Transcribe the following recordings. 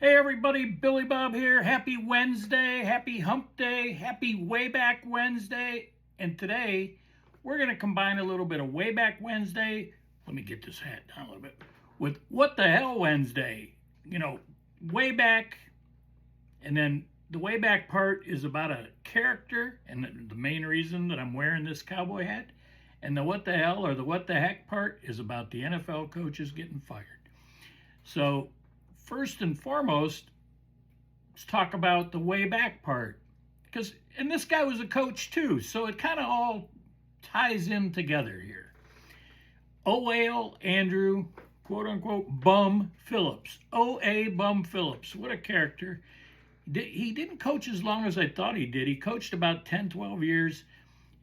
Hey everybody, Billy Bob here. Happy Wednesday, happy hump day, happy way back Wednesday. And today we're going to combine a little bit of way back Wednesday. Let me get this hat down a little bit. With what the hell Wednesday. Way back, and then the way back part is about a character and the main reason that I'm wearing this cowboy hat. And the what the hell or the what the heck part is about the NFL coaches getting fired. So, first and foremost, let's talk about the way back part. And this guy was a coach too, so it kind of all ties in together here. O.A.L. Andrew, quote unquote, Bum Phillips. O.A. Bum Phillips. What a character. He didn't coach as long as I thought he did. He coached about 10, 12 years.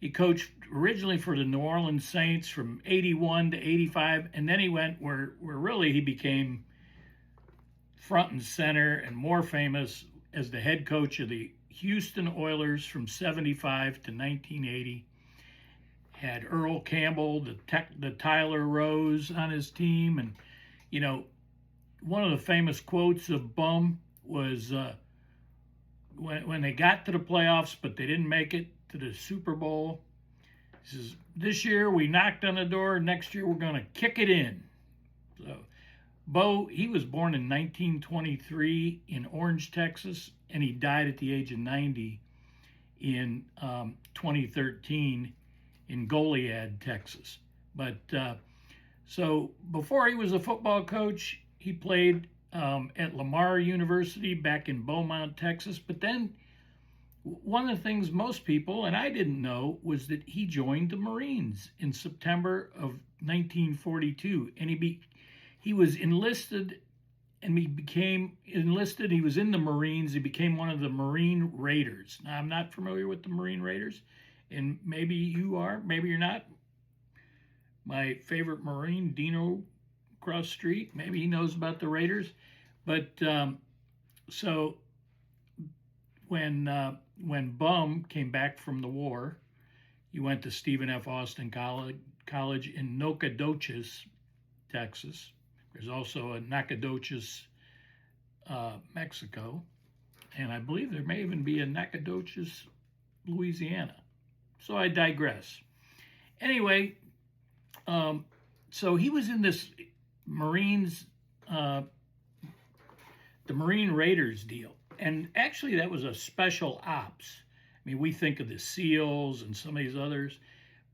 He coached originally for the New Orleans Saints from 81 to 85, and then he went where really he became front and center and more famous as the head coach of the Houston Oilers from 75 to 1980. Had Earl Campbell, the Tyler Rose on his team. And, one of the famous quotes of Bum was when they got to the playoffs, but they didn't make it to the Super Bowl. He says, "This year we knocked on the door. Next year we're going to kick it in." So, Bo, he was born in 1923 in Orange, Texas, and he died at the age of 90 in 2013 in Goliad, Texas. But so before he was a football coach, he played at Lamar University back in Beaumont, Texas. But then one of the things most people, and I didn't know, was that he joined the Marines in September of 1942, and he was enlisted, and he became enlisted. He was in the Marines. He became one of the Marine Raiders. Now, I'm not familiar with the Marine Raiders, and maybe you are, maybe you're not. My favorite Marine, Dino, across the street, maybe he knows about the Raiders. But so when Bum came back from the war, he went to Stephen F. Austin College in Nacogdoches, Texas. There's also a Nacogdoches, Mexico, and I believe there may even be a Nacogdoches, Louisiana. So I digress. Anyway, so he was in this Marines, the Marine Raiders deal. And actually, that was a special ops. I mean, we think of the SEALs and some of these others,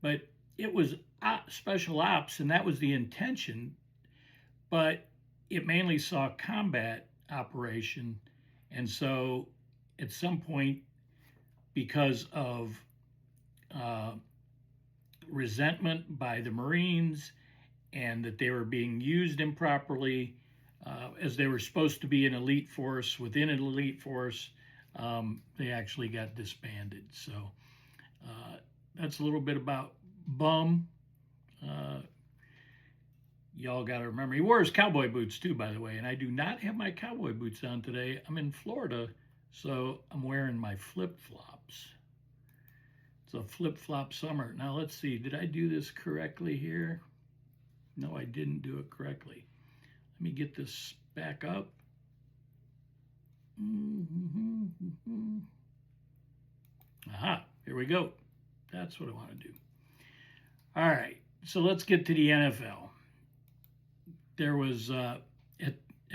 but it was special ops, and that was the intention. But it mainly saw combat operation. And so at some point, because of resentment by the Marines and that they were being used improperly, as they were supposed to be an elite force within an elite force, they actually got disbanded. So that's a little bit about Bum. Y'all got to remember, he wore his cowboy boots too, by the way, and I do not have my cowboy boots on today. I'm in Florida, so I'm wearing my flip-flops. It's a flip-flop summer. Now, let's see. Did I do this correctly here? No, I didn't do it correctly. Let me get this back up. Aha, here we go. That's what I want to do. All right, so let's get to the NFL. There was, at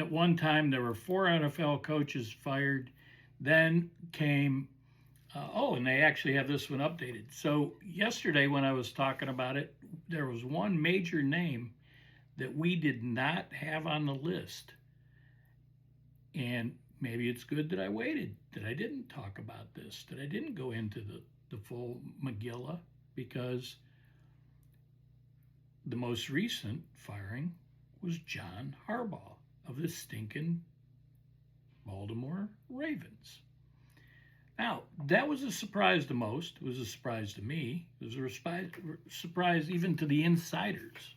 one time, there were 4 NFL coaches fired. Then came, and they actually have this one updated. So yesterday when I was talking about it, there was one major name that we did not have on the list. And maybe it's good that I waited, that I didn't talk about this, that I didn't go into the full Megillah, because the most recent firing was John Harbaugh of the stinking Baltimore Ravens. Now, that was a surprise to most. It was a surprise to me. It was a surprise even to the insiders,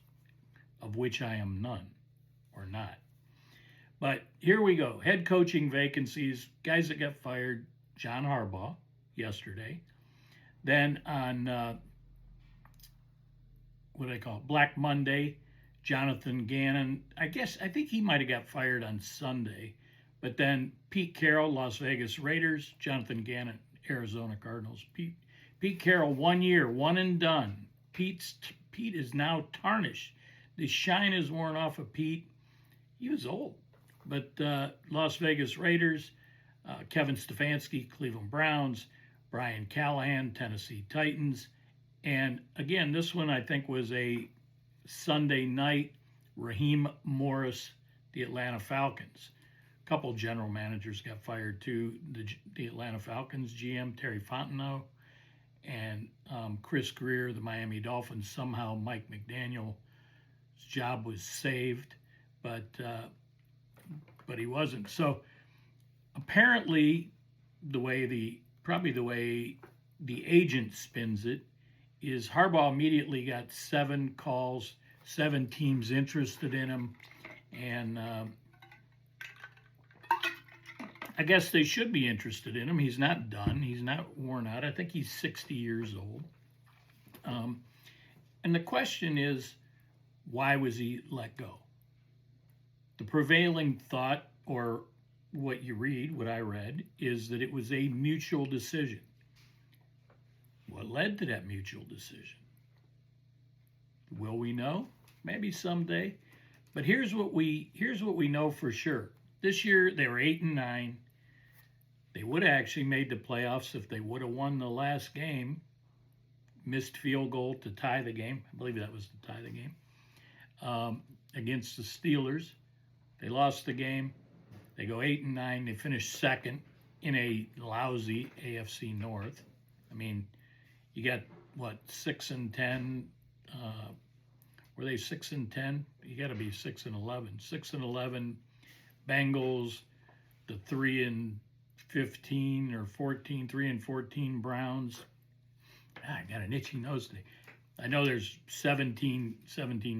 of which I am none, or not. But here we go. Head coaching vacancies, guys that got fired, John Harbaugh yesterday. Then on, what do they call it, Black Monday, Jonathan Gannon. I think he might have got fired on Sunday, But then Pete Carroll, Las Vegas Raiders, Jonathan Gannon, Arizona Cardinals. Pete Carroll, 1 year, one and done. Pete is now tarnished. The shine is worn off of Pete. He was old. But Las Vegas Raiders, Kevin Stefanski, Cleveland Browns, Brian Callahan, Tennessee Titans. And again, this one I think was a Sunday night. Raheem Morris, the Atlanta Falcons. A couple general managers got fired too. The Atlanta Falcons GM, Terry Fontenot, and Chris Greer, the Miami Dolphins. Somehow Mike McDaniel's job was saved, but he wasn't. So apparently, probably the way the agent spins it is Harbaugh immediately got 7 calls, 7 teams interested in him, and I guess they should be interested in him. He's not done. He's not worn out. I think he's 60 years old. And the question is, why was he let go? The prevailing thought, or what I read, is that it was a mutual decision. What led to that mutual decision? Will we know? Maybe someday. But here's what we know for sure. This year they were 8-9. They would have actually made the playoffs if they would have won the last game. Missed field goal to tie the game. I believe that was to tie the game. Against the Steelers. They lost the game. They go 8-9. They finish second in a lousy AFC North. I mean, you got what, 6-10? Were they 6-10? You got to be 6-11. 6-11 Bengals, the 3-15 or 14, 3-14 Browns. I got an itchy nose today. I know there's 17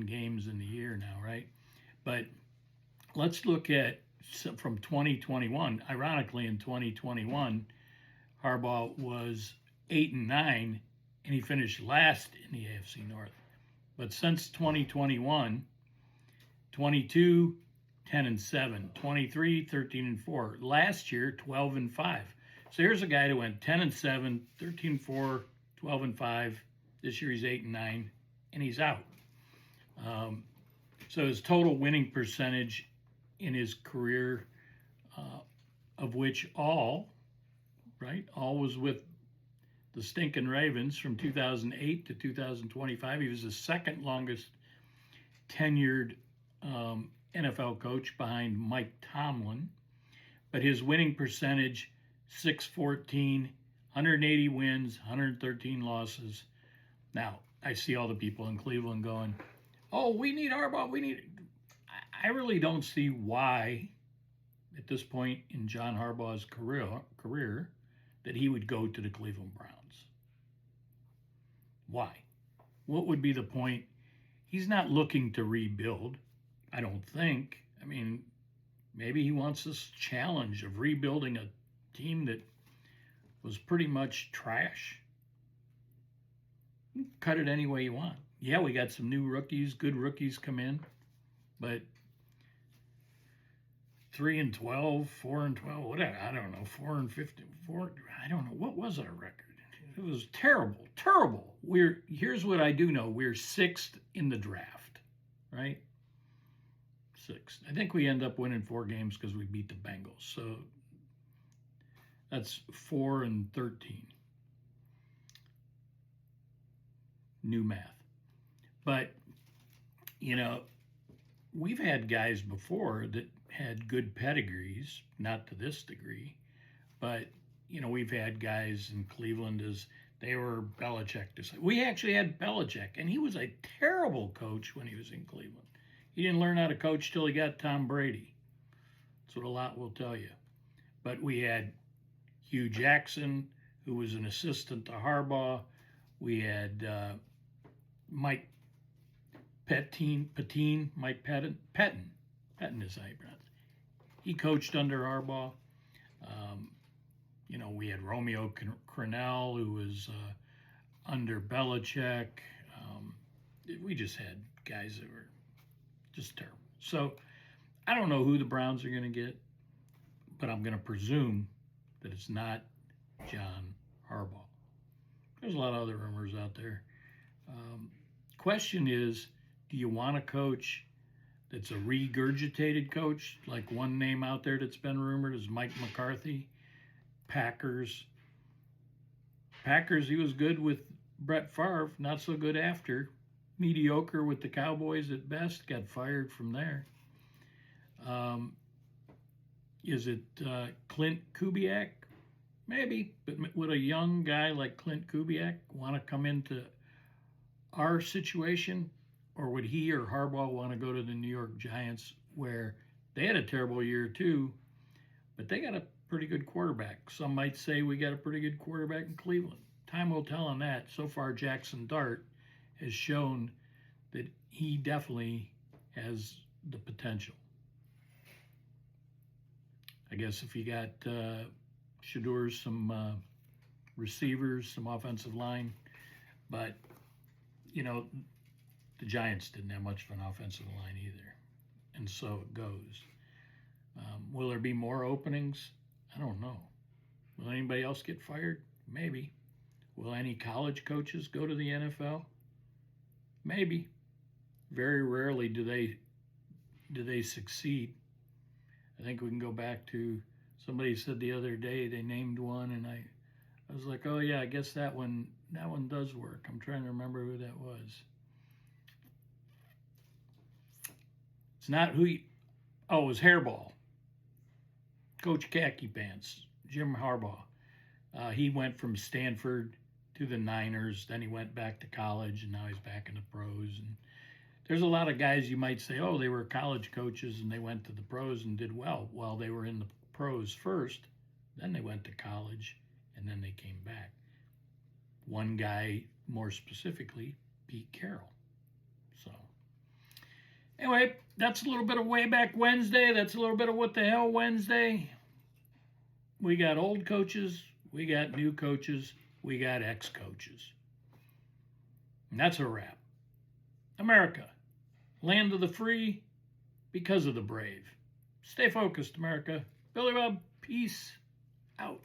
games in the year now, right? But let's look at from 2021. Ironically, in 2021, Harbaugh was 8-9, and he finished last in the AFC North. But since 2021, 22, 10-7, 23, 13-4. Last year, 12-5. So here's a guy that went 10-7, 13-4, 12-5. This year he's 8-9, and he's out. So his total winning percentage in his career, of which all was with the stinking Ravens from 2008 to 2025. He was the second longest tenured NFL coach behind Mike Tomlin. But his winning percentage, 614, 180 wins, 113 losses. Now, I see all the people in Cleveland going, oh, we need Harbaugh, I really don't see why, at this point in John Harbaugh's career, that he would go to the Cleveland Browns. Why? What would be the point? He's not looking to rebuild, I don't think. I mean, maybe he wants this challenge of rebuilding a team that was pretty much trash. You can cut it any way you want. Yeah, we got some new rookies, good rookies come in, but 3-12, 4-12, whatever, I don't know, 4-54, I don't know, what was our record? It was terrible. Here's what I do know, we're 6th in the draft, right? 6th. I think we end up winning 4 games because we beat the Bengals, so that's 4-13. New math. But, we've had guys before that had good pedigrees, not to this degree, but, we've had guys in Cleveland as they were Belichick. We actually had Belichick, and he was a terrible coach when he was in Cleveland. He didn't learn how to coach till he got Tom Brady. That's what a lot will tell you. But we had Hugh Jackson, who was an assistant to Harbaugh. We had Mike Pettine, Mike Pettin is how you pronounce it. He coached under Harbaugh. We had Romeo Crennel, who was under Belichick. We just had guys that were just terrible. So I don't know who the Browns are going to get. but I'm going to presume that it's not John Harbaugh. There's a lot of other rumors out there. Question is, do you want a coach that's a regurgitated coach? Like one name out there that's been rumored is Mike McCarthy. Packers, he was good with Brett Favre, not so good after. Mediocre with the Cowboys at best, got fired from there. Is it Clint Kubiak? Maybe, but would a young guy like Clint Kubiak want to come into our situation? Or would he or Harbaugh want to go to the New York Giants, where they had a terrible year too, but they got a pretty good quarterback? Some might say we got a pretty good quarterback in Cleveland. Time will tell on that. So far, Jackson Dart has shown that he definitely has the potential. I guess if you got Shadur's, some receivers, some offensive line, but you know, the Giants didn't have much of an offensive line either, and so it goes. Will there be more openings? I don't know. Will anybody else get fired? Maybe. Will any college coaches go to the NFL? Maybe. Very rarely do they succeed. I think we can go back to, somebody said the other day they named one, and I was like, oh yeah, I guess that one does work. I'm trying to remember who that was. It's not who it was Hairball. Coach Khaki Pants, Jim Harbaugh. He went from Stanford to the Niners, then he went back to college, and now he's back in the pros. And there's a lot of guys you might say, oh, they were college coaches and they went to the pros and did well. Well, they were in the pros first, then they went to college, and then they came back. One guy, more specifically, Pete Carroll. So, anyway, that's a little bit of Way Back Wednesday. That's a little bit of What the Hell Wednesday. We got old coaches, we got new coaches, we got ex-coaches. And that's a wrap. America, land of the free, because of the brave. Stay focused, America. Billy Bob, peace out.